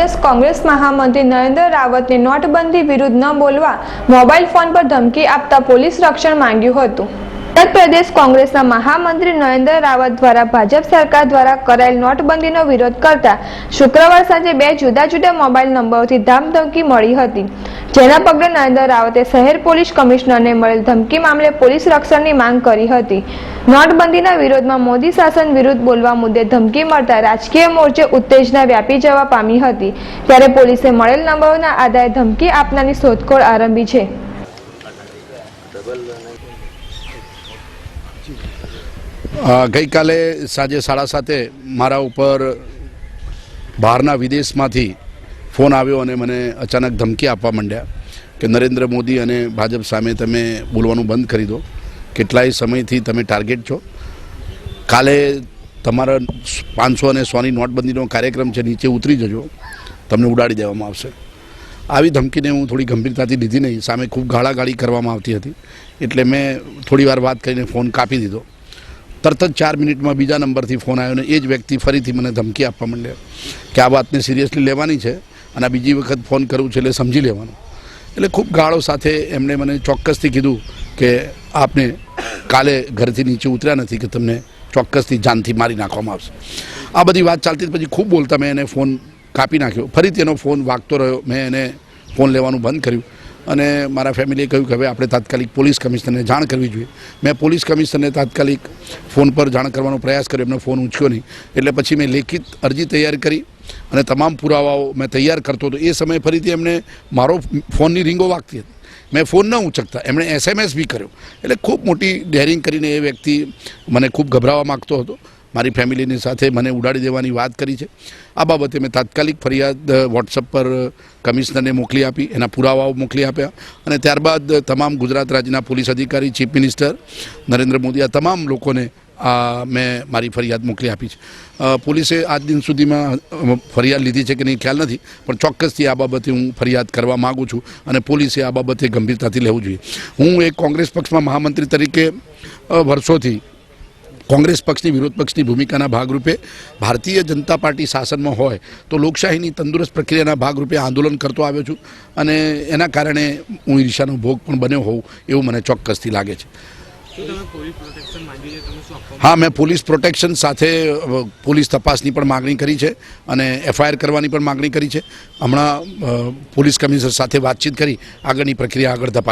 પ્રદેશ કોંગ્રેસ મહામંત્રી નરેન્દ્ર રાવતને નોટબંધી વિરુદ્ધ ન બોલવા મોબાઈલ ફોન પર ધમકી આપતા પોલીસ રક્ષણ માંગ્યું હતું। ઉત્તર પ્રદેશ કોંગ્રેસના મહામંત્રી નરેન્દ્ર રાવત દ્વારા ભાજપ સરકાર દ્વારા કરાયેલ નોટબંધીનો વિરોધ કરતા શુક્રવાર સાંજે 2 જુદા જુદા મોબાઈલ નંબરોથી ધામધમકી મળી હતી, જેના પગલે નરેન્દ્ર રાવતે શહેર પોલીસ કમિશનરને મળેલ ધમકી મામલે પોલીસ રક્ષણની માંગ કરી હતી। નોટબંધીના વિરોધમાં મોદી શાસન વિરુદ્ધ બોલવા મુદ્દે ધમકી મળતા રાજકીય મોરચે ઉત્તેજના વ્યાપી જવા પામી હતી, ત્યારે પોલીસે મળેલ નંબરોના આધારે ધમકી આપનારની શોધખોળ આરંભી છે। ગઈકાલે સાંજે 7:30 મારા ઉપર બહારના વિદેશમાંથી ફોન આવ્યો અને મને અચાનક ધમકી આપવા માંડ્યા કે નરેન્દ્ર મોદી અને ભાજપ સામે તમે બોલવાનું બંધ કરી દો, કેટલાય સમયથી તમે ટાર્ગેટ છો, કાલે તમારા 500 અને 100ની નોટબંધીનો કાર્યક્રમ છે, નીચે ઉતરી જજો, તમને ઉડાડી દેવામાં આવશે। આવી ધમકીને હું થોડી ગંભીરતાથી લીધી નહીં, સામે ખૂબ ગાળાગાળી કરવામાં આવતી હતી, એટલે મેં થોડી વાર વાત કરીને ફોન કાપી દીધો। તરત જ 4 મિનિટમાં બીજા નંબરથી ફોન આવ્યો અને એ જ વ્યક્તિ ફરીથી મને ધમકી આપવા માંડ્યા કે આ વાતને સિરિયસલી લેવાની છે અને આ બીજી વખત ફોન કરવું છે એટલે સમજી લેવાનું। એટલે ખૂબ ગાળો સાથે એમણે મને ચોક્કસથી કીધું કે આપને કાલે ઘરથી નીચે ઉતર્યા નથી કે તમને ચોક્કસથી જાનથી મારી નાખવામાં આવશે। આ બધી વાત ચાલતી પછી ખૂબ બોલતા મેં એને ફોન કાપી નાખ્યો, ફરીથી એનો ફોન વાગતો રહ્યો, મેં એને ફોન લેવાનું બંધ કર્યું અને મારા ફેમિલીએ કહ્યું કે હવે આપણે તાત્કાલિક પોલીસ કમિશનરને જાણ કરવી જોઈએ। મેં પોલીસ કમિશનરને તાત્કાલિક ફોન પર જાણ કરવાનો પ્રયાસ કર્યો, એમનો ફોન ઉંચક્યો નહીં, એટલે પછી મેં લેખિત અરજી તૈયાર કરી અને તમામ પુરાવાઓ મેં તૈયાર કરતો હતો। એ સમયે ફરીથી એમણે મારો ફોનની રીંગો વાગતી હતી, મેં ફોન ન ઉંચકતા એમણે SMS બી કર્યો, એટલે ખૂબ મોટી ડેરિંગ કરીને એ વ્યક્તિ મને ખૂબ ગભરાવા માગતો હતો, મારી ફેમિલીની સાથે મને ઉડાડી દેવાની વાત કરી છે। આ બાબતે મેં તાત્કાલિક ફરિયાદ વોટ્સઅપ પર કમિશનરને મોકલી આપી, એના પુરાવાઓ મોકલી આપ્યા અને ત્યારબાદ તમામ ગુજરાત રાજ્યના પોલીસ અધિકારી, ચીફ મિનિસ્ટર નરેન્દ્ર મોદી, આ તમામ લોકોને મેં મારી ફરિયાદ મોકલી આપી છે। પોલીસે આજ દિન સુધીમાં ફરિયાદ લીધી છે કે નહીં ખ્યાલ નથી, પણ ચોક્કસથી આ બાબતે હું ફરિયાદ કરવા માગું છું અને પોલીસે આ બાબતે ગંભીરતાથી લેવું જોઈએ। હું એક કોંગ્રેસ પક્ષમાં મહામંત્રી તરીકે વર્ષોથી કોંગ્રેસ પક્ષની વિરોધ પક્ષની ભૂમિકાના ભાગરૂપે ભારતીય જનતા પાર્ટી શાસનમાં હોય તો લોકશાહીની તંદુરસ્ત પ્રક્રિયાના ભાગરૂપે આંદોલન કરતો આવ્યો છું અને એના કારણે હું ઈર્ષાનો ભોગ પણ બન્યો હોઉં એવું મને ચોક્કસથી લાગે છે। હા, મેં પોલીસ પ્રોટેક્શન સાથે પોલીસ તપાસની પણ માગણી કરી છે અને FIR કરવાની પણ માગણી કરી છે। હમણાં પોલીસ કમિશનર સાથે વાતચીત કરી આગળની પ્રક્રિયા આગળ ધપાવી।